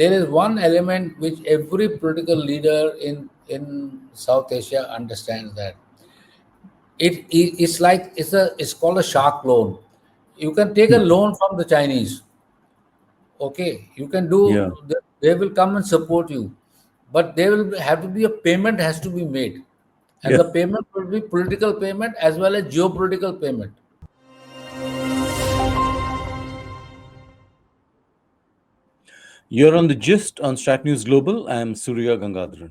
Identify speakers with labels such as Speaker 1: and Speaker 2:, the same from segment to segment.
Speaker 1: there is one element which every political leader in South Asia understands that it's called a shark loan. You can take a loan from the Chinese. Okay, you can
Speaker 2: Yeah.
Speaker 1: do. They will come and support you, but there will have to be a payment has to be made, and
Speaker 2: Yeah.
Speaker 1: the payment will be political payment as well as geopolitical payment.
Speaker 2: You're on the gist on Strat News Global. I'm Surya Gangadharan.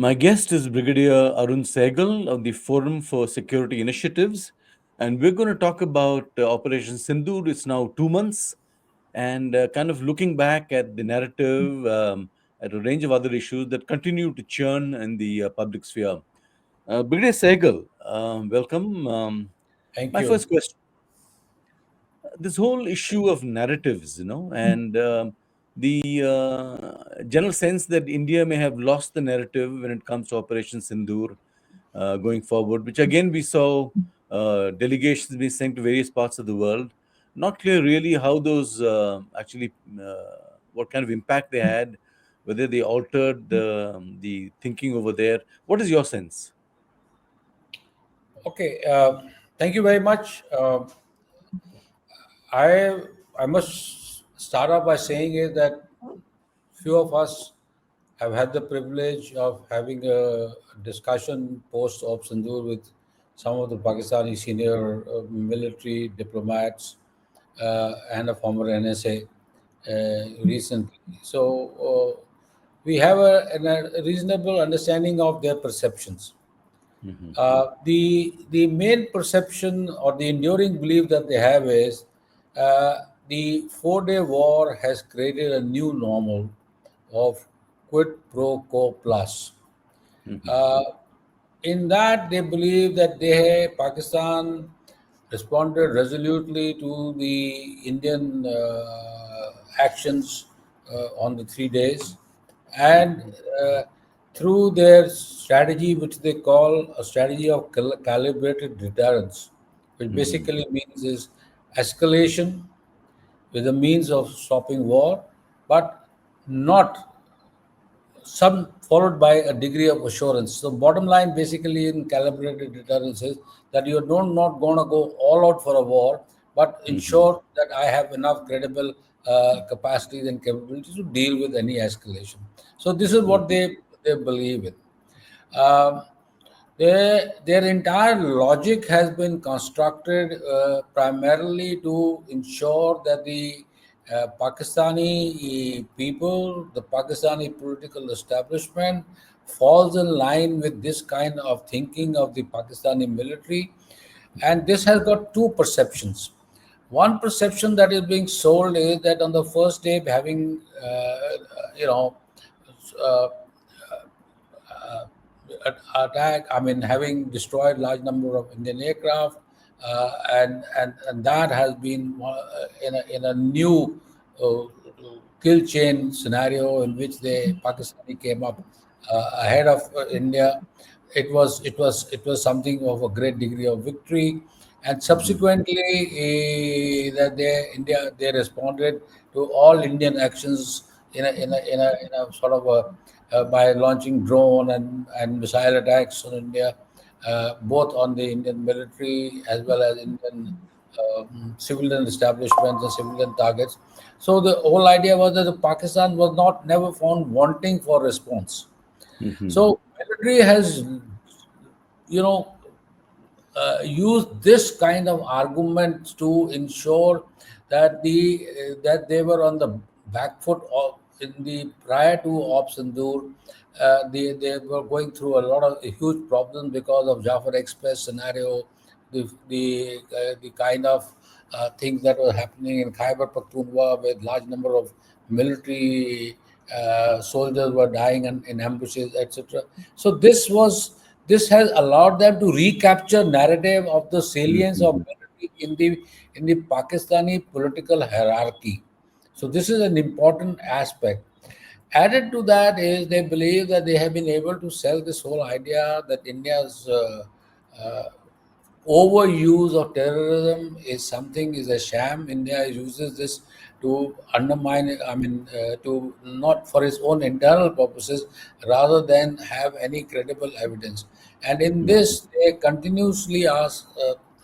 Speaker 2: My guest is Brigadier Arun Sahgal of the Forum for Security Initiatives, and we're going to talk about Operation Sindoor. It's now 2 months, and kind of looking back at the narrative, at a range of other issues that continue to churn in the public sphere. Brigadier Sahgal, welcome.
Speaker 1: Thank
Speaker 2: My
Speaker 1: you.
Speaker 2: first question: this whole issue of narratives, and the general sense that India may have lost the narrative when it comes to Operation Sindoor going forward, which again we saw delegations being sent to various parts of the world. Not clear really how those what kind of impact they had, whether they altered the thinking over there. What is your sense?
Speaker 1: Okay, thank you very much. I I must start off by saying is that few of us have had the privilege of having a discussion post of Sindoor with some of the Pakistani senior military diplomats and a former NSA recently. So we have a reasonable understanding of their perceptions. The main perception or the enduring belief that they have is the 4 day war has created a new normal of quid pro quo plus. Uh, in that, they believe that Pakistan responded resolutely to the Indian actions on the 3 days, and through their strategy, which they call a strategy of calibrated deterrence, which basically means is escalation with a means of stopping war, but not some followed by a degree of assurance. So bottom line basically in calibrated deterrence is that you're not going to go all out for a war, but ensure that I have enough credible capacities and capabilities to deal with any escalation. So this is what they believe in. Um, their entire logic has been constructed primarily to ensure that the Pakistani people, the Pakistani political establishment, falls in line with this kind of thinking of the Pakistani military. And this has got two perceptions. One perception that is being sold is that on the first day, having, you know, uh, attack. I mean, having destroyed large number of Indian aircraft, and that has been in a new uh, kill chain scenario in which the Pakistani came up ahead of India. It was something of a great degree of victory, and subsequently that they responded to all Indian actions in a sort of by launching drone and missile attacks on India, both on the Indian military as well as Indian civilian establishments and civilian targets. So the whole idea was that the Pakistan was not never found wanting for response. So military has, you know, use this kind of arguments to ensure that they were on the back foot of in the prior to Ops Sindoor. They were going through a lot of huge problems because of Jafar Express scenario, the kind of things that were happening in Khyber Pakhtunkhwa with large number of military soldiers were dying in ambushes, etc. So this has allowed them to recapture narrative of the salience of military in the Pakistani political hierarchy. So this is an important aspect. Added to that is they believe that they have been able to sell this whole idea that India's uh, overuse of terrorism is a sham. India uses this to undermine, to not for its own internal purposes, rather than have any credible evidence. And in
Speaker 2: Mhm.
Speaker 1: this, they continuously ask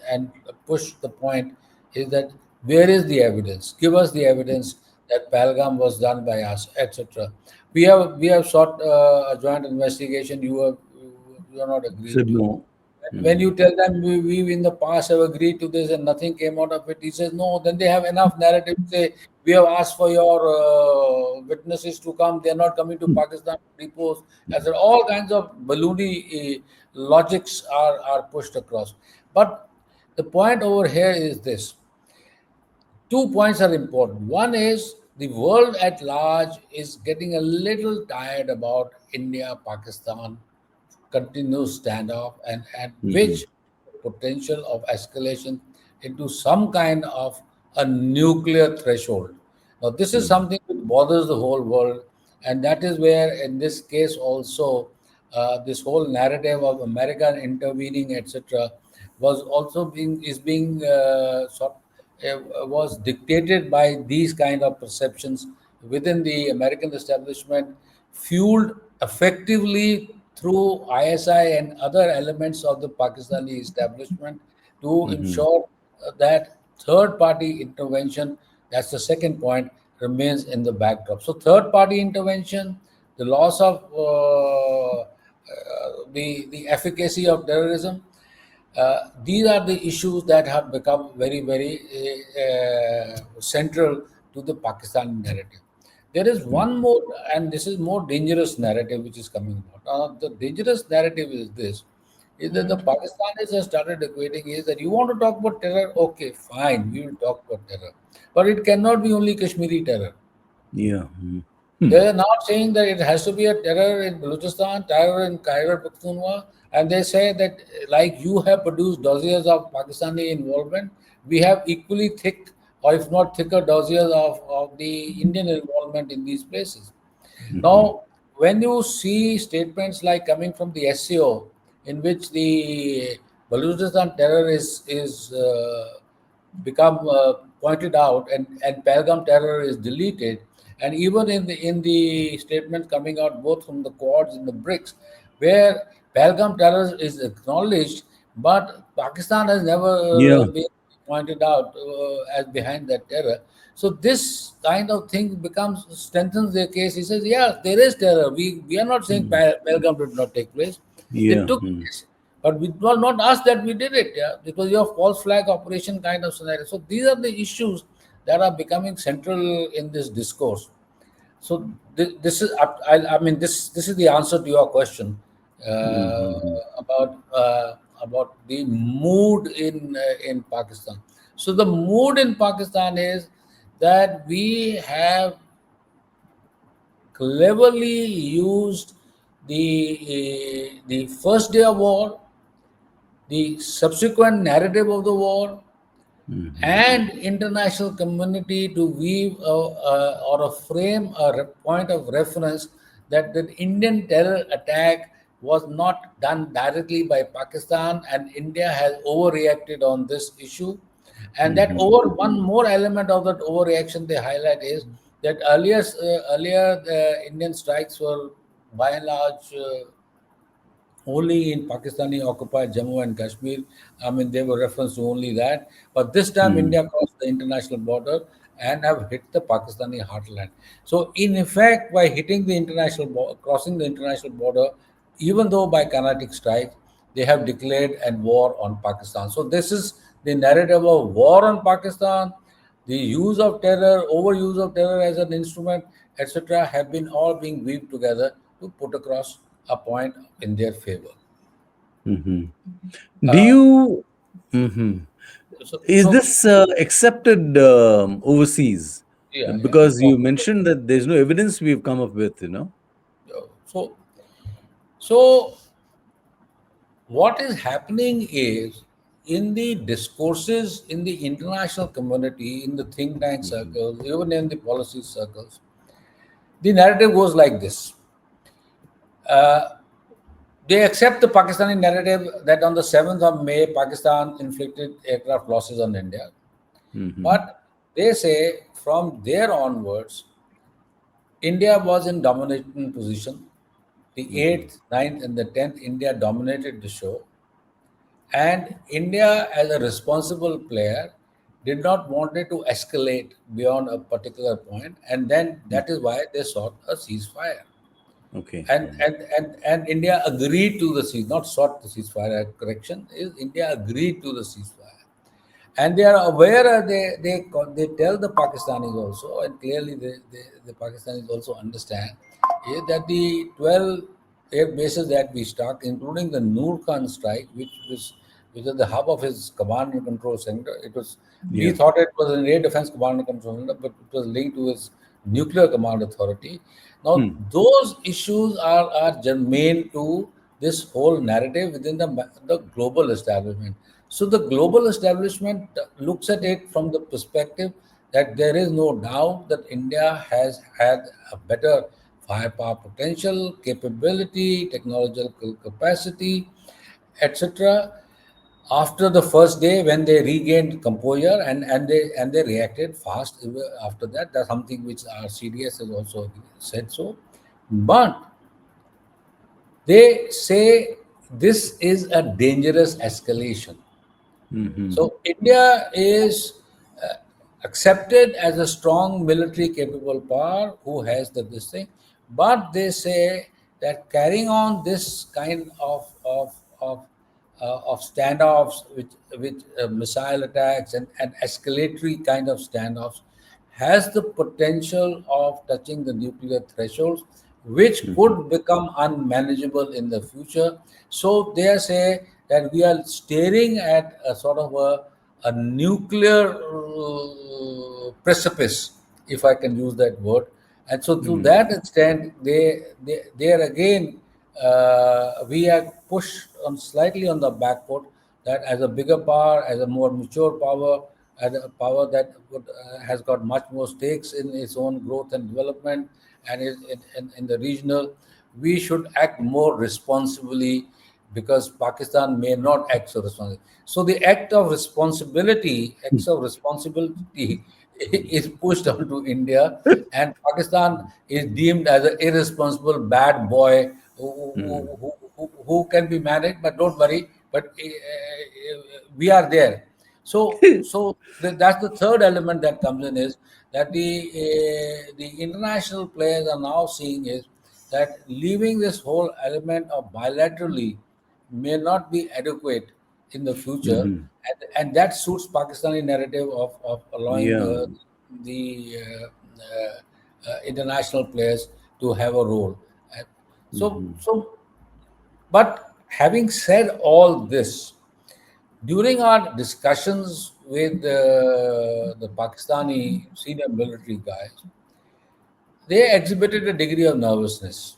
Speaker 1: and push the point is that where is the evidence? Give us the evidence that Pahalgam was done by us, etc. We have sought a joint investigation. You are not agreed
Speaker 2: Said
Speaker 1: to.
Speaker 2: no.
Speaker 1: When
Speaker 2: Mhm.
Speaker 1: you tell them we in the past have agreed to this and nothing came out of it, he says no. Then they have enough narrative to say we have asked for your witnesses to come. They are not coming to Pakistan to depose. As all kinds of balloony logics are pushed across. But the point over here is this: 2 points are important. One is the world at large is getting a little tired about India Pakistan continuous standoff and at
Speaker 2: Mhm.
Speaker 1: which potential of escalation into some kind of a nuclear threshold. Now, this is
Speaker 2: Mhm.
Speaker 1: something that bothers the whole world, and that is where, in this case, also this whole narrative of America intervening, etc., was also being was dictated by these kind of perceptions within the American establishment, fueled effectively through ISI and other elements of the Pakistani establishment to
Speaker 2: Mhm.
Speaker 1: ensure that third party intervention, that's the second point, remains in the backdrop. So, third party intervention, the loss of the efficacy of terrorism, these are the issues that have become very central to the Pakistani narrative. There is one
Speaker 2: Mhm.
Speaker 1: more, and this is more dangerous narrative which is coming about. The dangerous narrative is this: is that the Pakistanis have started equating is that you want to talk about terror, okay, fine, we will talk about terror, but it cannot be only Kashmiri terror.
Speaker 2: Yeah. Mhm. Hmm.
Speaker 1: They're not saying that it has to be a terror in Balochistan, terror in Khyber Pakhtunkhwa, and they say that like you have produced dossiers of Pakistani involvement, we have equally thick, or if not thicker, dossiers of the Indian involvement in these places.
Speaker 2: Mhm.
Speaker 1: Now, when you see statements like coming from the SCO, in which the Balochistan terror is become pointed out, and Pahalgam terror is deleted, and even in the statement coming out both from the Quads and the BRICS, where Pahalgam terror is acknowledged, but Pakistan has never
Speaker 2: Yeah.
Speaker 1: been pointed out as behind that terror. So this kind of thing becomes strengthens their case. He says, "Yeah, there is terror. We are not saying
Speaker 2: Mhm.
Speaker 1: Pahalgam did not take place. It
Speaker 2: Yeah.
Speaker 1: took
Speaker 2: Mhm.
Speaker 1: place, but it was not us that we did it. Yeah, it was your false flag operation kind of scenario." So these are the issues that are becoming central in this discourse. So this is I mean this is the answer to your question uh,
Speaker 2: Mhm.
Speaker 1: about the mood in Pakistan. So the mood in Pakistan is that we have cleverly used the first day of war, the subsequent narrative of the war,
Speaker 2: Mhm.
Speaker 1: and international community to weave or a frame point of reference that the Indian terror attack was not done directly by Pakistan, and India has overreacted on this issue. And that
Speaker 2: Mhm.
Speaker 1: over one more element of that overreaction they highlight is that earlier the Indian strikes were by and large only in Pakistani occupied Jammu and Kashmir. I mean, they were referenced to only that. But this time,
Speaker 2: Mhm.
Speaker 1: India crossed the international border and have hit the Pakistani heartland. So, in effect, by crossing the international border, even though by kinetic strike, they have declared a war on Pakistan. So, this is the narrative of war on Pakistan, the use of terror, overuse of terror as an instrument, etc., have been all being weaved together to put across a point in their favor.
Speaker 2: Mhm. Do
Speaker 1: Uh,
Speaker 2: you? Mhm.
Speaker 1: so,
Speaker 2: Is
Speaker 1: so
Speaker 2: this accepted overseas?
Speaker 1: yeah.
Speaker 2: Because you mentioned that there's no evidence we've come up with, you know?
Speaker 1: So, so what is happening is in the discourses in the international community, in the think tank
Speaker 2: Mhm.
Speaker 1: circles, even in the policy circles, The narrative goes like this. Uh, they accept the Pakistani narrative that on the 7th of May, Pakistan inflicted aircraft losses on India. But they say from there onwards, India was in dominating position. The 8th, 9th, and the 10th, India dominated the show. And India, as a responsible player, did not want it to escalate beyond a particular point, and then that is why they sought a ceasefire.
Speaker 2: Okay.
Speaker 1: And India agreed to the cease, not sought the ceasefire. Correction is India agreed to the ceasefire, and they are aware. They tell the Pakistanis also, and clearly the Pakistanis also understand that the 12 air bases that we struck, including the Noor Khan strike, which was the hub of his command and control center. It was we
Speaker 2: Yeah.
Speaker 1: thought it was an air defense command and control center, but it was linked to his nuclear command authority. Now, those issues are germane to this whole narrative within the global establishment. So, the global establishment looks at it from the perspective that there is no doubt that India has had a better firepower potential, capability, technological capacity, etc. After the first day, when they regained composure and they reacted fast after that, that's something which our CDS has also said so. But they say this is a dangerous escalation. So India is accepted as a strong military capable power who has this thing, but they say that carrying on this kind of standoffs with missile attacks and escalatory kind of standoffs has the potential of touching the nuclear thresholds, which could become unmanageable in the future. So they say that we are staring at a sort of a nuclear precipice, if I can use that word. And so to that extent, they are again, we are pushed on slightly on the back foot that as a bigger power, as a more mature power, as a power that has got much more stakes in its own growth and development and is in the regional, we should act more responsibly because Pakistan may not act so responsibly. So the acts of responsibility is pushed onto India, and Pakistan is deemed as an irresponsible bad boy who can be managed. But don't worry, but we are there. That's the third element that comes in is that the international players are now seeing is that leaving this whole element of bilaterally may not be adequate in the future, and that suits Pakistani narrative of allowing
Speaker 2: Yeah.
Speaker 1: the international players to have a role. Uh, so, but having said all this, during our discussions with the Pakistani senior military guys, they exhibited a degree of nervousness.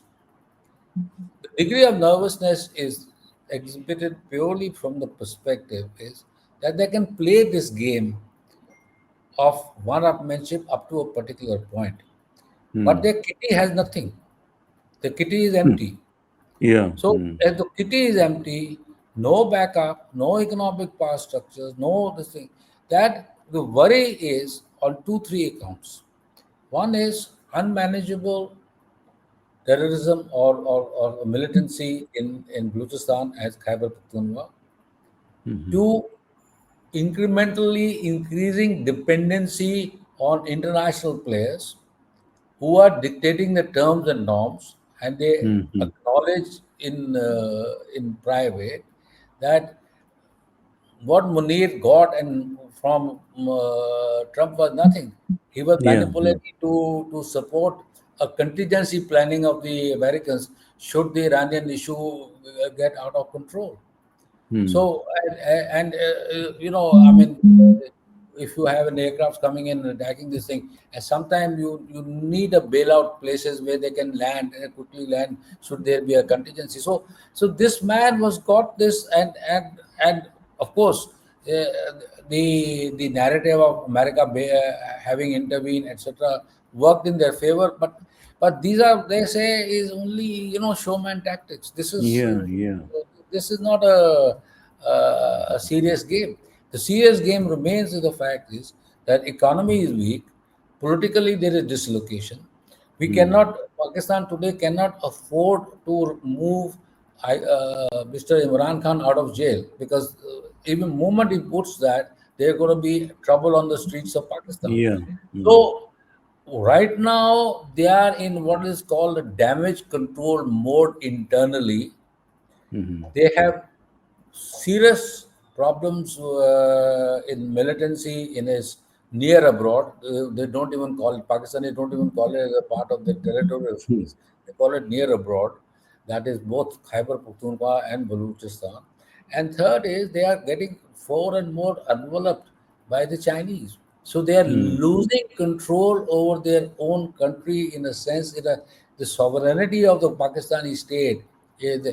Speaker 1: The degree of nervousness is exhibited purely from the perspective is that they can play this game of one-upmanship up to a particular point, but their kitty has nothing. The kitty is empty.
Speaker 2: Yeah.
Speaker 1: So as the kitty is empty, no backup, no economic power structures, no this thing. That the worry is on two, three accounts. One is unmanageable terrorism or militancy in Balochistan as Khyber Pakhtunkhwa. Two, incrementally increasing dependency on international players who are dictating the terms and norms, and they acknowledge in private that what Munir got and from Trump was nothing. He was
Speaker 2: Yeah.
Speaker 1: manipulating to support a contingency planning of the Americans should the Iranian issue get out of control. So, I mean, if you have an aircraft coming in and attacking this thing, and sometimes you need a bailout places where they can land and quickly land. Should there be a contingency? So this man was got this, and of course, the narrative of America having intervened, etc., worked in their favor. But these are, they say, is only, showman tactics.
Speaker 2: Yeah, yeah.
Speaker 1: This is not a serious game. The serious game remains with the fact is that economy is weak, politically there is dislocation. We
Speaker 2: Hmm.
Speaker 1: cannot, Pakistan today cannot afford to move Mr. Imran Khan out of jail, because even moment he puts that, there's going to be trouble on the streets of Pakistan.
Speaker 2: Yeah. Hmm.
Speaker 1: So right now they are in what is called a damage control mode internally.
Speaker 2: Hmm.
Speaker 1: They have serious problems in militancy in his near abroad. They don't even call it Pakistani. Don't even call it as a part of the territorial
Speaker 2: Hmm.
Speaker 1: space. They call it near abroad. That is both Khyber Pakhtunkhwa and Balochistan. And third is they are getting more and more enveloped by the Chinese. So they are
Speaker 2: Hmm.
Speaker 1: losing control over their own country in a sense. The sovereignty of the Pakistani state is,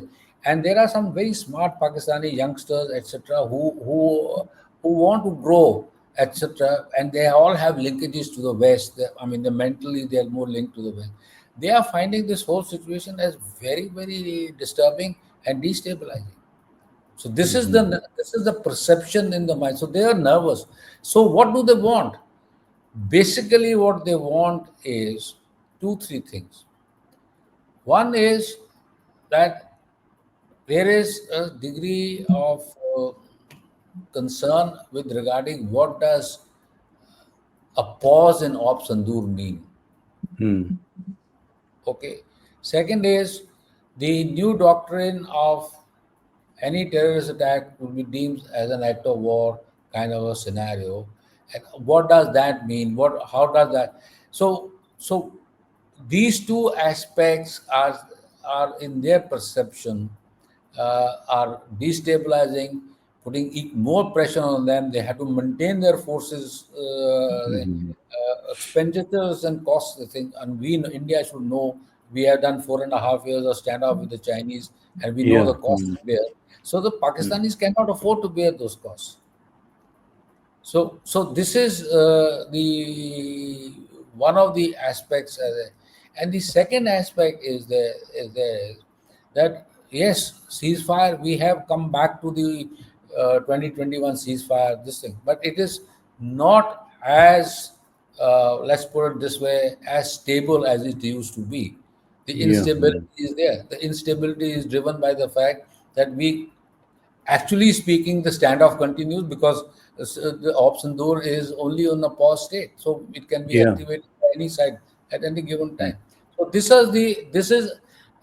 Speaker 1: and there are some very smart Pakistani youngsters, etc., who want to grow, etc., and they all have linkages to the West. I mean, mentally they are more linked to the West. They are finding this whole situation as very, very disturbing and destabilizing. So
Speaker 2: Hmm.
Speaker 1: this is the perception in the mind. So they are nervous. So what do they want? Basically, what they want is two, three things. One is that there is a degree of concern with regarding what does a pause in Op Sandur mean.
Speaker 2: Hmm.
Speaker 1: Okay. Second is the new doctrine of any terrorist attack will be deemed as an act of war kind of a scenario. And what does that mean? How does that? So these two aspects are in their perception are destabilizing, putting more pressure on them. They have to maintain their forces,
Speaker 2: Hmm.
Speaker 1: expenditures and costs. I think, and we in India should know we have done 4.5 years of standoff with the Chinese, and we know
Speaker 2: Yeah.
Speaker 1: the costs
Speaker 2: Hmm.
Speaker 1: to bear. So the
Speaker 2: Hmm.
Speaker 1: Pakistanis cannot afford to bear those costs. So this is the one of the aspects, and the second aspect is that yes, ceasefire. We have come back to the 2021 ceasefire. This thing, but it is not as let's put it this way, as stable as it used to be. The
Speaker 2: Yeah.
Speaker 1: instability
Speaker 2: Hmm.
Speaker 1: is there. The instability is driven by the fact that we, actually speaking, the standoff continues because the option door is only on a pause state, so it can be
Speaker 2: Yeah.
Speaker 1: activated by any side at any given
Speaker 2: Hmm.
Speaker 1: time. So this is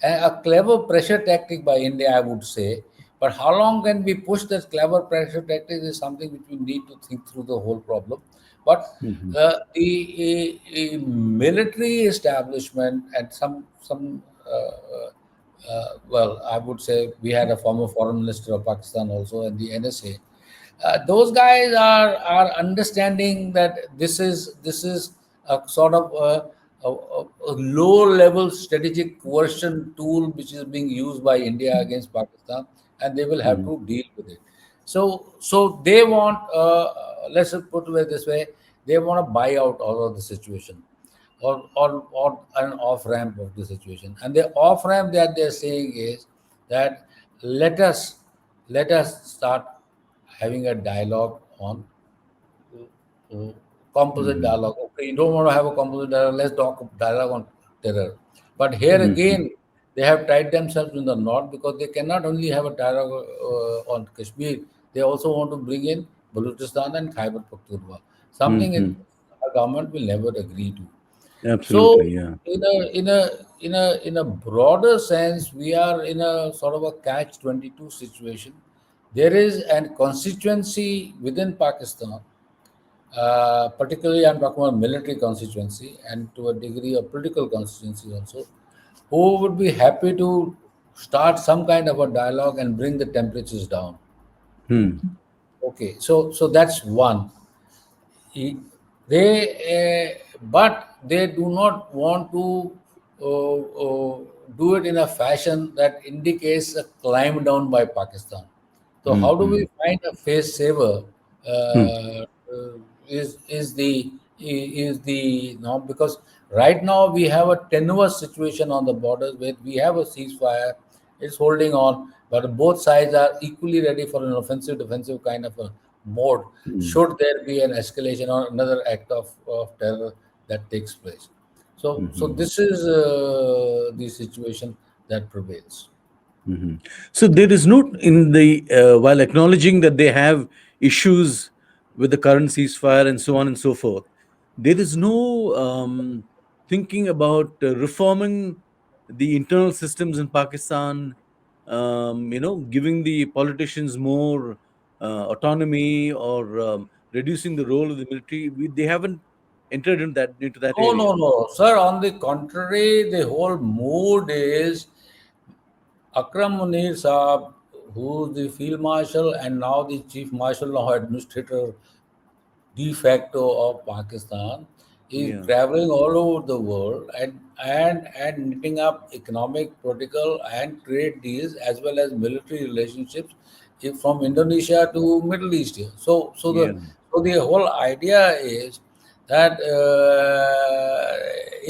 Speaker 1: a clever pressure tactic by India, I would say. But how long can we push that clever pressure tactic is something which we need to think through the whole problem. But
Speaker 2: Hmm.
Speaker 1: the military establishment and some well, I would say we had a former foreign minister of Pakistan also, and the NSA. Those guys are understanding that this is a sort of a low level strategic coercion tool which is being used by India against Pakistan, and they will have
Speaker 2: Hmm.
Speaker 1: to deal with it. So they want, let's put it this way, they want to buy out all of the situation, or an off ramp of the situation. And the off ramp that they're saying is that let us let us start having a dialogue on uh, composite
Speaker 2: Hmm.
Speaker 1: dialogue. Okay, you don't want to have a composite dialogue, let's talk dialogue on terror. But here
Speaker 2: Hmm.
Speaker 1: again, they have tied themselves in the knot because they cannot only have a dialogue on Kashmir, they also want to bring in Balochistan and Khyber Pakhtunkhwa, something
Speaker 2: Hmm.
Speaker 1: our government will never agree to. So,
Speaker 2: Absolutely. Yeah.
Speaker 1: in a broader sense, we are in a sort of a catch-22 situation. There is a constituency within Pakistan, particularly I'm talking about military constituency and to a degree of political constituency also, who would be happy to start some kind of a dialogue and bring the temperatures down.
Speaker 2: Hmm.
Speaker 1: Okay, so that's one. E- they but they do not want to do it in a fashion that indicates a climb down by Pakistan. So how do we
Speaker 2: Hmm.
Speaker 1: find a face saver?
Speaker 2: Hmm.
Speaker 1: Uh, is the is the norm, because right now we have a tenuous situation on the borders where we have a ceasefire, it's holding on, but both sides are equally ready for an offensive defensive kind of a mode
Speaker 2: Mm.
Speaker 1: should there be an escalation or another act of terror that takes place. So
Speaker 2: Mhm.
Speaker 1: this is the situation that prevails.
Speaker 2: Mhm. So there is no in the while acknowledging that they have issues with the current ceasefire and so on and so forth, there is no thinking about reforming the internal systems in Pakistan. Giving the politicians more autonomy or reducing the role of the military. They haven't entered into that
Speaker 1: No,
Speaker 2: area.
Speaker 1: no, no, sir. On the contrary, the whole mood is Akram Munir Saab, who's the Field Marshal and now the Chief Martial Law Administrator de facto of Pakistan, is
Speaker 2: Yeah.
Speaker 1: traveling all over the world and knitting up economic, political, and trade deals as well as military relationships from Indonesia to Middle East here.
Speaker 2: Yeah.
Speaker 1: So the whole idea is that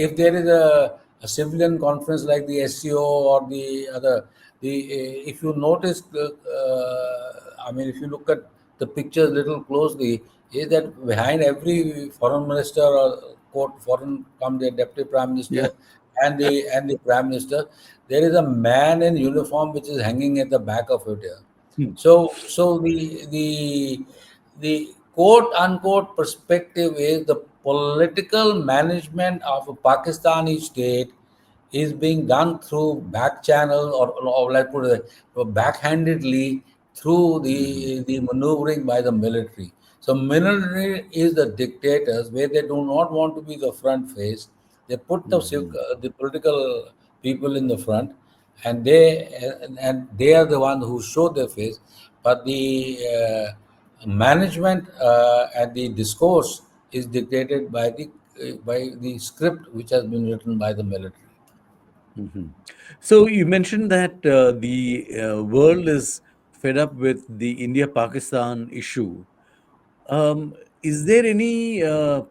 Speaker 1: if there is a civilian conference like the SCO or the other, if you notice, I mean, if you look at the pictures little closely, is that behind every foreign minister or quote foreign come the deputy prime
Speaker 2: Yeah.
Speaker 1: minister and the prime minister, there is a man in uniform which is hanging at the back of it here.
Speaker 2: Hmm.
Speaker 1: So the quote unquote perspective is the political management of a Pakistani state is being done through back channel, or like put it backhandedly through
Speaker 2: Mhm.
Speaker 1: the maneuvering by the military. So military is the dictators where they do not want to be the front face. They put
Speaker 2: Mhm.
Speaker 1: the political people in the front, and they are the ones who show their face. But the management and the discourse is dictated by the script which has been written by the military.
Speaker 2: Mhm. So you mentioned that the world is fed up with the India-Pakistan issue. Um, is there any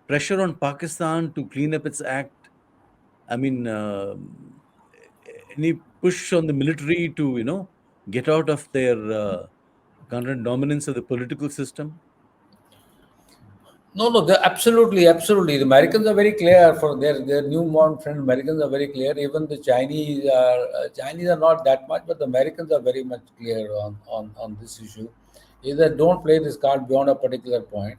Speaker 2: pressure on Pakistan to clean up its act? I mean, any push on the military to get out of their current dominance of the political system?
Speaker 1: No, no, absolutely, absolutely. The Americans are very clear for their newborn friend. Americans are very clear. Even the Chinese are not that much, but the Americans are very much clear on this issue. Is that don't play this card beyond a particular point.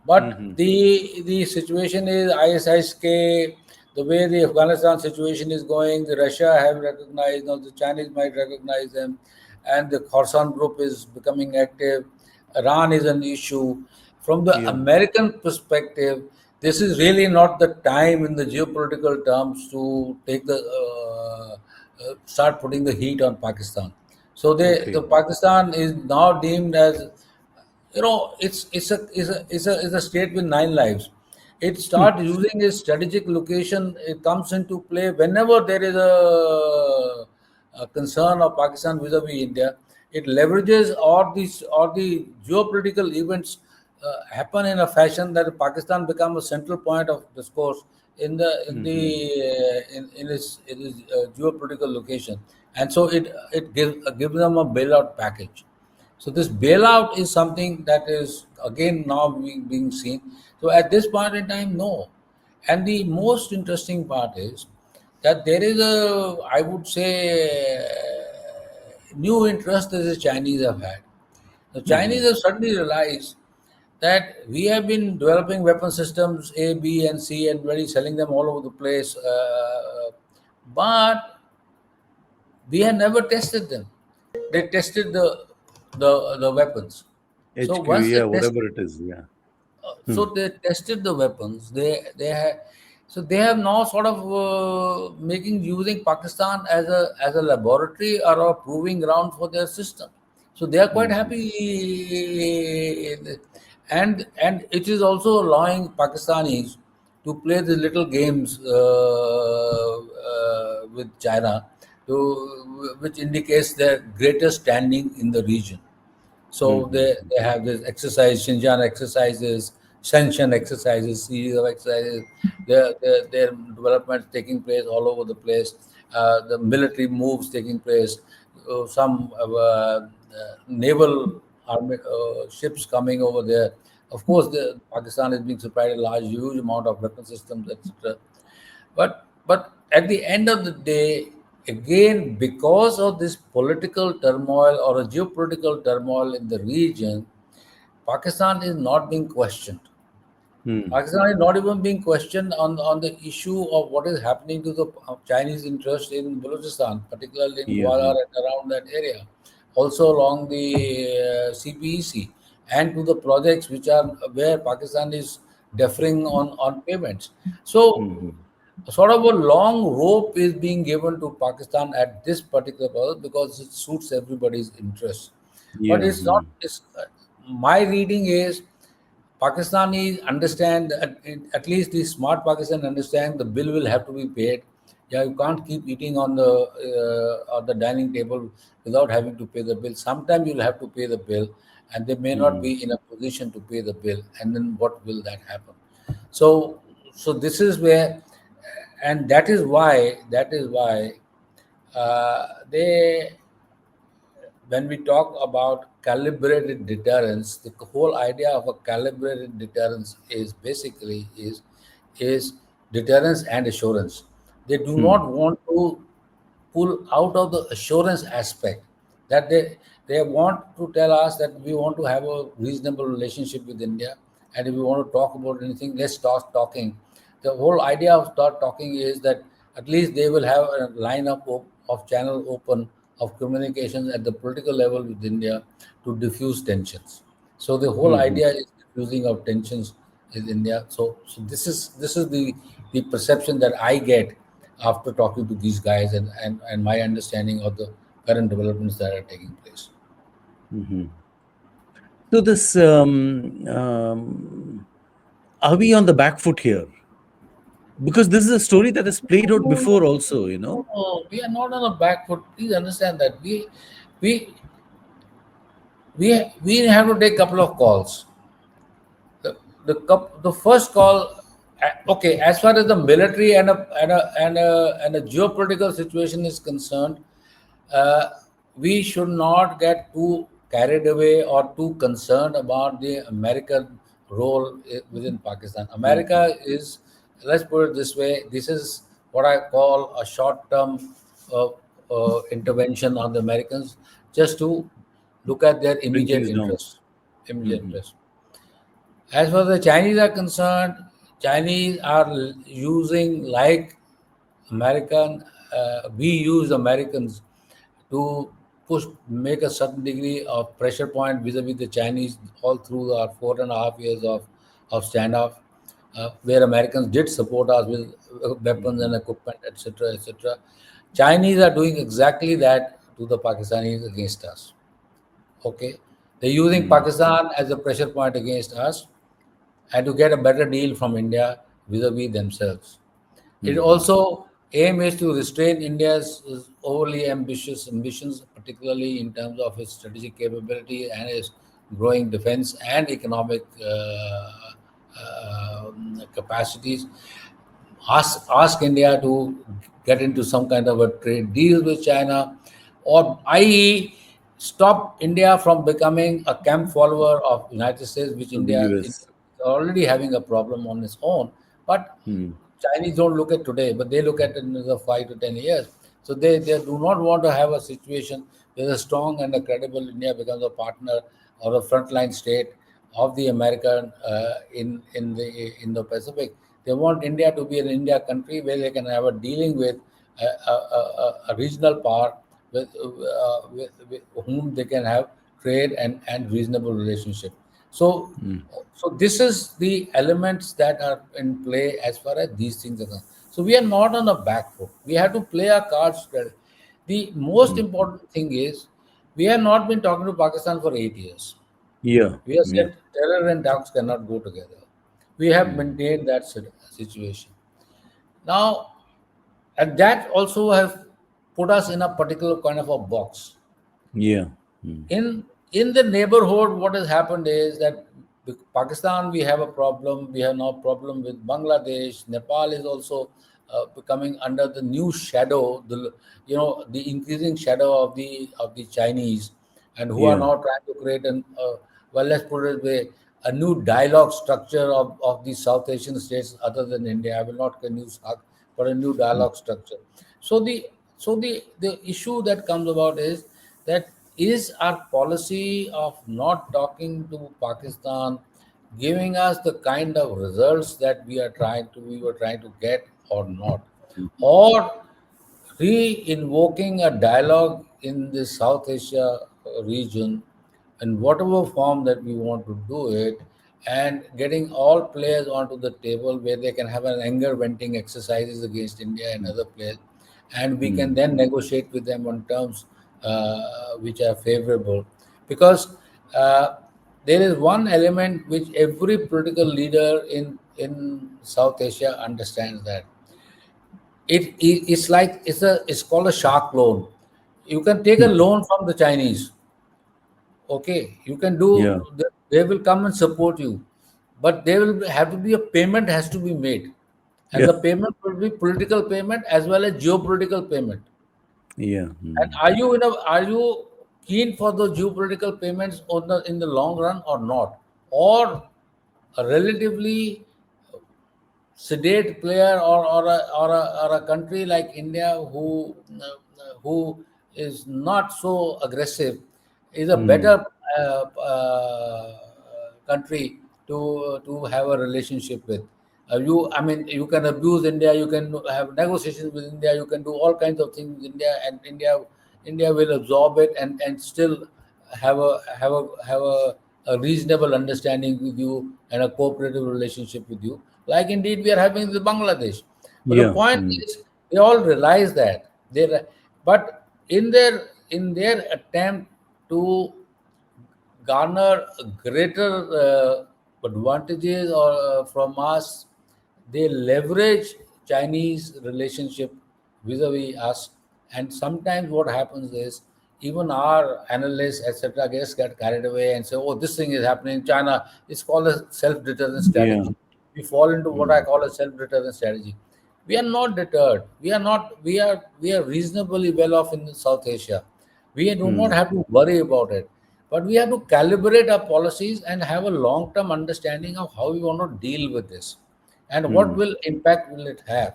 Speaker 1: But
Speaker 2: Hmm.
Speaker 1: the situation is ISIS-K, the way the Afghanistan situation is going, the Russia have recognized, now the Chinese might recognize them, and the Khorasan group is becoming active. Iran is an issue. From the
Speaker 2: Yeah.
Speaker 1: American perspective, this is really not the time in the geopolitical terms to take start putting the heat on Pakistan. So the
Speaker 2: Okay.
Speaker 1: Pakistan is now deemed as, it's a state with nine lives. It
Speaker 2: Hmm.
Speaker 1: starts using its strategic location. It comes into play whenever there is a concern of Pakistan vis-a-vis India. It leverages all the geopolitical events happen in a fashion that Pakistan becomes a central point of discourse
Speaker 2: Hmm.
Speaker 1: in its geopolitical location, and so it gives them a bailout package. So this bailout is something that is again now being seen. So at this point in time, no. And the most interesting part is that there is I would say, new interest that the Chinese have had. The Chinese
Speaker 2: Hmm.
Speaker 1: have suddenly realized that we have been developing weapon systems A, B, and C and really selling them all over the place, but we have never tested them. They tested the weapons. So
Speaker 2: HQ,
Speaker 1: once they
Speaker 2: yeah,
Speaker 1: tested,
Speaker 2: whatever it is, yeah.
Speaker 1: so
Speaker 2: Hmm.
Speaker 1: they tested the weapons. They have now sort of making using Pakistan as a laboratory or a proving ground for their system. So they are quite
Speaker 2: Hmm.
Speaker 1: happy, and it is also allowing Pakistanis to play the little games with China, which indicates their greater standing in the region. So
Speaker 2: Hmm.
Speaker 1: they have this exercise, Xinjiang exercises, sanction exercises, series of exercises, their developments taking place all over the place, the military moves taking place, some naval army ships coming over there. Of course, Pakistan is being supplied a huge amount of weapon systems, etc. But at the end of the day, again, because of this political turmoil or a geopolitical turmoil in the region, Pakistan is not being questioned.
Speaker 2: Hmm.
Speaker 1: Pakistan is not even being questioned on the issue of what is happening to the Chinese interest in Balochistan, particularly in
Speaker 2: Yeah.
Speaker 1: Gwalior
Speaker 2: Yeah.
Speaker 1: and around that area, also along the CPEC, and to the projects which are where Pakistan is deferring on payments. So,
Speaker 2: Hmm.
Speaker 1: sort of a long rope is being given to Pakistan at this particular point because it suits everybody's interest. But
Speaker 2: Yeah.
Speaker 1: it's not. It's, my reading is Pakistanis understand at least the smart Pakistan understand the bill will have to be paid. Yeah, you can't keep eating on the dining table without having to pay the bill. Sometimes you'll have to pay the bill, and they may not
Speaker 2: Hmm.
Speaker 1: be in a position to pay the bill. And then what will that happen? So, so this is where, and that is why they when we talk about calibrated deterrence, the whole idea of a calibrated deterrence is basically is deterrence and assurance. They do
Speaker 2: Hmm.
Speaker 1: not want to pull out of the assurance aspect, that they want to tell us that we want to have a reasonable relationship with India, and if we want to talk about anything, let's start talking. The whole idea of start talking is that at least they will have a of channel open of communications at the political level with India to diffuse tensions. So the whole
Speaker 2: Hmm.
Speaker 1: idea is diffusing of tensions in India. So this is the perception that I get after talking to these guys, and my understanding of the current developments that are taking place.
Speaker 2: Hmm. So this are we on the back foot here? Because this is a story that has played out before
Speaker 1: No,
Speaker 2: also, you know.
Speaker 1: no, we are not on the back foot. Please understand that we we have to take a couple of calls. The first call, okay, as far as the military and a geopolitical situation is concerned, uh, we should not get too carried away or too concerned about the American role within Pakistan.
Speaker 2: Hmm.
Speaker 1: America is, let's put it this way, this is what I call a short-term uh, intervention on the Americans, just to look at their
Speaker 2: Bring
Speaker 1: immediate
Speaker 2: things down.
Speaker 1: interest. Immediate
Speaker 2: Hmm.
Speaker 1: interest. As far as the Chinese are concerned, Chinese are using like American. We use Americans to make a certain degree of pressure point vis-a-vis the Chinese all through our 4.5 years of standoff, where Americans did support us with weapons and
Speaker 2: Hmm.
Speaker 1: equipment, etc., etc. Chinese are doing exactly that to the Pakistanis against us. Okay, they're using
Speaker 2: Hmm.
Speaker 1: Pakistan as a pressure point against us and to get a better deal from India vis-a-vis themselves. It
Speaker 2: Hmm.
Speaker 1: also aim is to restrain India's overly ambitious ambitions, particularly in terms of its strategic capability and its growing defense and economic capacities. Ask India to get into some kind of a trade deal with China, or i.e. stop India from becoming a camp follower of United States, which
Speaker 2: Of the
Speaker 1: India is
Speaker 2: US.
Speaker 1: already having a problem on its own. But
Speaker 2: Hmm.
Speaker 1: Chinese don't look at today, but they look at it in another 5 to 10 years. So they do not want to have a situation where a strong and a credible India becomes a partner or a frontline state of the American in the Pacific. They want India to be an India country where they can have a dealing with a regional power with whom they can have trade and reasonable relationship. So, so this is the elements that are in play as far as these things are concerned. So we are not on a back foot. We have to play our cards straight. The most
Speaker 2: Hmm.
Speaker 1: important thing is we have not been talking to Pakistan for 8 years.
Speaker 2: Yeah.
Speaker 1: We have
Speaker 2: Yeah.
Speaker 1: said terror and dogs cannot go together. We have maintained that situation. Now, and that also has put us in a particular kind of a box.
Speaker 2: Yeah. Hmm.
Speaker 1: In the neighborhood, what has happened is that Pakistan, we have a problem. We have now problem with Bangladesh. Nepal is also becoming under the new shadow, the increasing shadow of the Chinese, and who are
Speaker 2: Yeah.
Speaker 1: now trying to create well, let's put it this way, a new dialogue structure of the South Asian states other than India. I will not use HUC, but a new
Speaker 2: Mm.
Speaker 1: dialogue structure. So the issue that comes about is that is our policy of not talking to Pakistan giving us the kind of results that we were trying to get or not, or re-invoking a dialogue in the South Asia region in whatever form that we want to do it, and getting all players onto the table where they can have an anger venting exercises against India and other players, and we can
Speaker 2: Mm.
Speaker 1: then negotiate with them on terms which are favorable. Because there is one element which every political leader in South Asia understands, that it's like it's called a shark loan. You can take a loan from the Chinese. Okay, you can
Speaker 2: Yeah.
Speaker 1: they will come and support you, but there will have to be a payment has to be made, and
Speaker 2: Yeah.
Speaker 1: the payment will be political payment as well as geopolitical payment.
Speaker 2: Yeah.
Speaker 1: And
Speaker 2: Mm.
Speaker 1: are you keen for the geopolitical payments on the in the long run or not, or a relatively sedate player, or a country like India who is not so aggressive is a
Speaker 2: Mm.
Speaker 1: better country to have a relationship with. I mean, you can abuse India, you can have negotiations with India, you can do all kinds of things with India, and India will absorb it and still have a reasonable understanding with you and a cooperative relationship with you, like indeed we are having with Bangladesh. But the
Speaker 2: Yeah.
Speaker 1: point
Speaker 2: Mm.
Speaker 1: is, they all realize that but in their attempt to garner greater advantages or from us, they leverage Chinese relationship vis-a-vis us. And sometimes what happens is even our analysts, etc., get carried away and say, "Oh, this thing is happening in China." It's called a self-deterrence
Speaker 2: Yeah.
Speaker 1: strategy. We fall into what I
Speaker 2: Mm.
Speaker 1: call a self-deterrence strategy. We are not deterred. We are not. We are reasonably well off in South Asia. We do not
Speaker 2: Mm.
Speaker 1: have to worry about it, but we have to calibrate our policies and have a long-term understanding of how we want to deal with this, and what
Speaker 2: Mm.
Speaker 1: will impact will it have.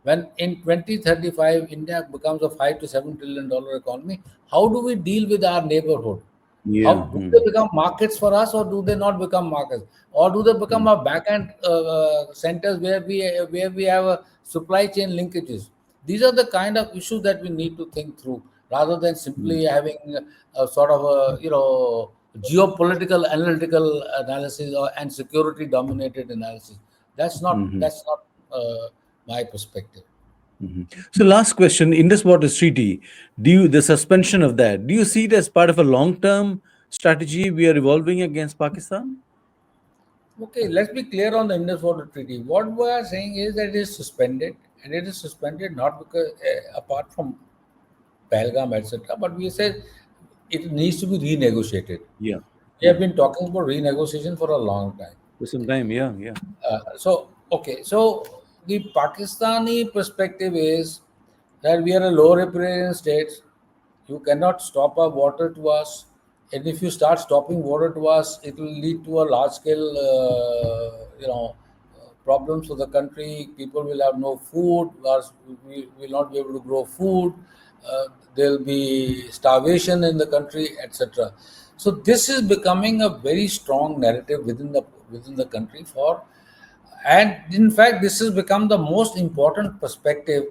Speaker 1: When in 2035 India becomes a $5 to $7 trillion economy, how do we deal with our neighborhood? How
Speaker 2: Yeah.
Speaker 1: do they
Speaker 2: Mm.
Speaker 1: become markets for us, or do they not become markets, or do they become
Speaker 2: Mm.
Speaker 1: our back end centers where we have supply chain linkages? These are the kind of issues that we need to think through, rather than
Speaker 2: Mm.
Speaker 1: simply having a sort of a geopolitical analytical analysis and security dominated analysis.
Speaker 2: Mhm.
Speaker 1: That's not my perspective.
Speaker 2: Mhm. So, last question: Indus Waters Treaty. The suspension of that? Do you see it as part of a long-term strategy we are evolving against Pakistan?
Speaker 1: Okay, let's be clear on the Indus Water Treaty. What we are saying is that it is suspended, and it is suspended not because, apart from Pahalgam, etc., but we said it needs to be renegotiated.
Speaker 2: Yeah.
Speaker 1: We have
Speaker 2: Yeah.
Speaker 1: been talking about renegotiation for a long time.
Speaker 2: For some time. Yeah. Yeah.
Speaker 1: So the Pakistani perspective is that we are a low riparian state. You cannot stop our water to us, and if you start stopping water to us, it will lead to a large scale, problems for the country. People will have no food. We will not be able to grow food. There will be starvation in the country, etc. So this is becoming a very strong narrative within the country for, and in fact this has become the most important perspective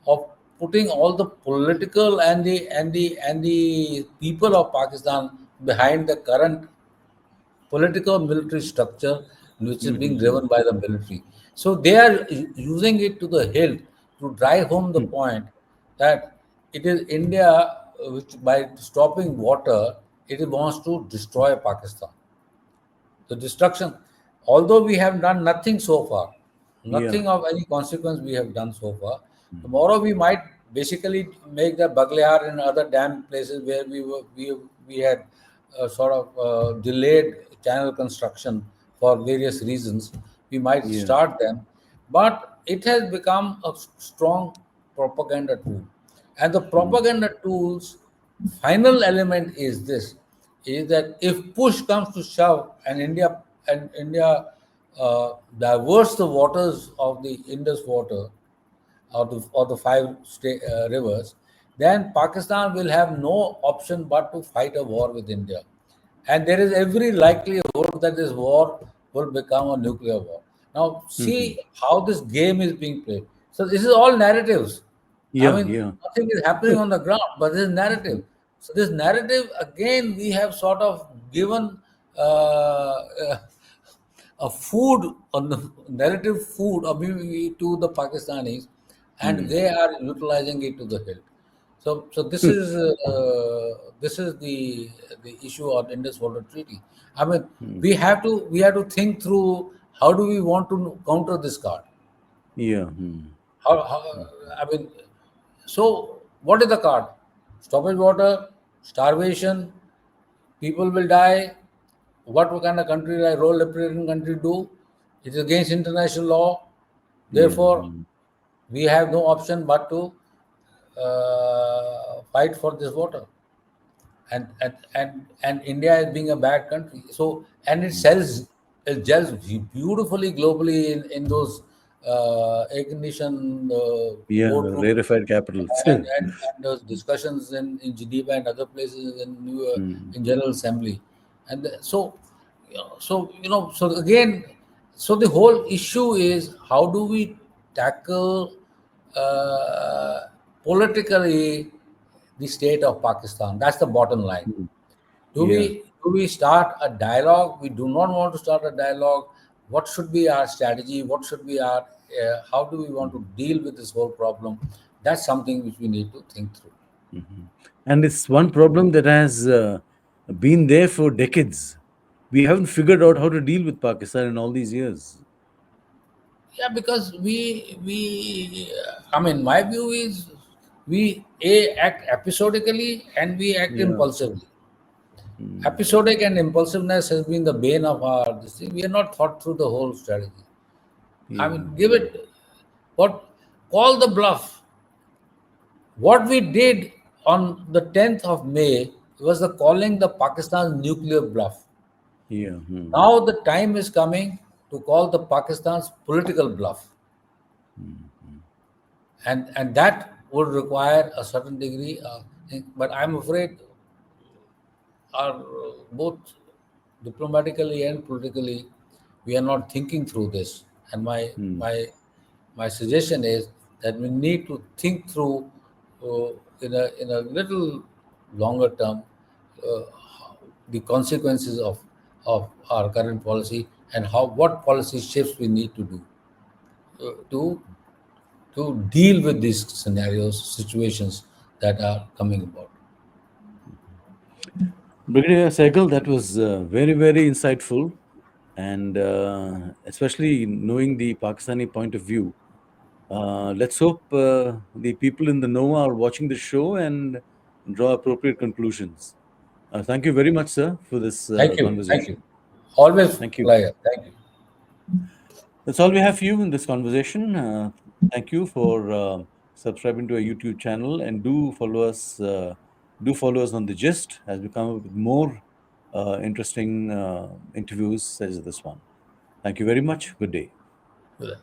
Speaker 1: of putting all the political and the people of Pakistan behind the current political military structure which is being
Speaker 2: Mhm.
Speaker 1: driven by the military. So they are using it to the hilt to drive home the
Speaker 2: Mm.
Speaker 1: point that it is India which, by stopping water, it wants to destroy Pakistan. The destruction, although we have done nothing so far,
Speaker 2: Yeah.
Speaker 1: nothing of any consequence we have done so far.
Speaker 2: Mhm.
Speaker 1: Tomorrow we might basically make the Baglayar and other dam places where we had sort of delayed channel construction for various reasons. We might
Speaker 2: Yeah.
Speaker 1: start them, but it has become a strong propaganda tool. And the
Speaker 2: Mm.
Speaker 1: propaganda tools final element is this: is that if push comes to shove and India diverts the waters of the Indus water or the five rivers, then Pakistan will have no option but to fight a war with India. And there is every likelihood that this war will become a nuclear war. Now,
Speaker 2: Hmm.
Speaker 1: see how this game is being played. So, this is all narratives. I
Speaker 2: Yeah,
Speaker 1: mean,
Speaker 2: yeah.
Speaker 1: nothing is happening on the ground, but this is narrative. So, this narrative, again, we have sort of given a food on the narrative food to the Pakistanis, and
Speaker 2: Mm.
Speaker 1: they are utilizing it to the hilt. So this is the issue on Indus Water Treaty. I mean,
Speaker 2: Mm.
Speaker 1: we have to think through how do we want to counter this card.
Speaker 2: Yeah. Mm.
Speaker 1: How I mean, so what is the card? Stoppage water, starvation, people will die. What kind of country like role representing country do? It is against international law.
Speaker 2: Yeah.
Speaker 1: Therefore,
Speaker 2: Mm.
Speaker 1: we have no option but to fight for this water. And India is being a bad country. So and it gels beautifully globally in those air conditioned
Speaker 2: Yeah,
Speaker 1: boardrooms
Speaker 2: rarefied capitals.
Speaker 1: and those discussions in Geneva and other places
Speaker 2: Mm.
Speaker 1: in General Assembly, and so again, so the whole issue is how do we tackle uh, politically the state of Pakistan? That's the bottom line.
Speaker 2: Mm.
Speaker 1: Do
Speaker 2: Yeah.
Speaker 1: we do we start a dialogue? We do not want to start a dialogue. What should be our strategy? What should be our how do we want to deal with this whole problem? That's something which we need to think through.
Speaker 2: Mhm. And it's one problem that has been there for decades. We haven't figured out how to deal with Pakistan in all these years.
Speaker 1: Yeah, because I mean, my view is we act episodically and we act
Speaker 2: Yeah.
Speaker 1: impulsively.
Speaker 2: Mm.
Speaker 1: Episodic and impulsiveness has been the bane of our this thing. We have not thought through the whole strategy. I
Speaker 2: Yeah.
Speaker 1: mean, give it what call the bluff. What we did on the 10th of May was the calling the Pakistan's nuclear bluff.
Speaker 2: Yeah. Mm.
Speaker 1: Now the time is coming to call the Pakistan's political bluff, and that would require a certain degree. But I'm afraid our both diplomatically and politically, we are not thinking through this. And
Speaker 2: Mm.
Speaker 1: my suggestion is that we need to think through in a little longer term uh, the consequences of our current policy and how what policy shifts we need to do to deal with these scenarios situations that are coming about.
Speaker 2: Brigadier Sehgal, that was very, very insightful. And especially knowing the Pakistani point of view. Let's hope the people in the know are watching the show and draw appropriate conclusions. Thank you very much, sir, for this
Speaker 1: Thank you.
Speaker 2: conversation.
Speaker 1: Always
Speaker 2: Thank you.
Speaker 1: pleasure. Thank you.
Speaker 2: That's all we have for you in this conversation. Thank you for subscribing to our YouTube channel and do follow us. Do follow us on the Gist as we come up with more interesting interviews such as this one. Thank you very much. Good day.
Speaker 1: Yeah.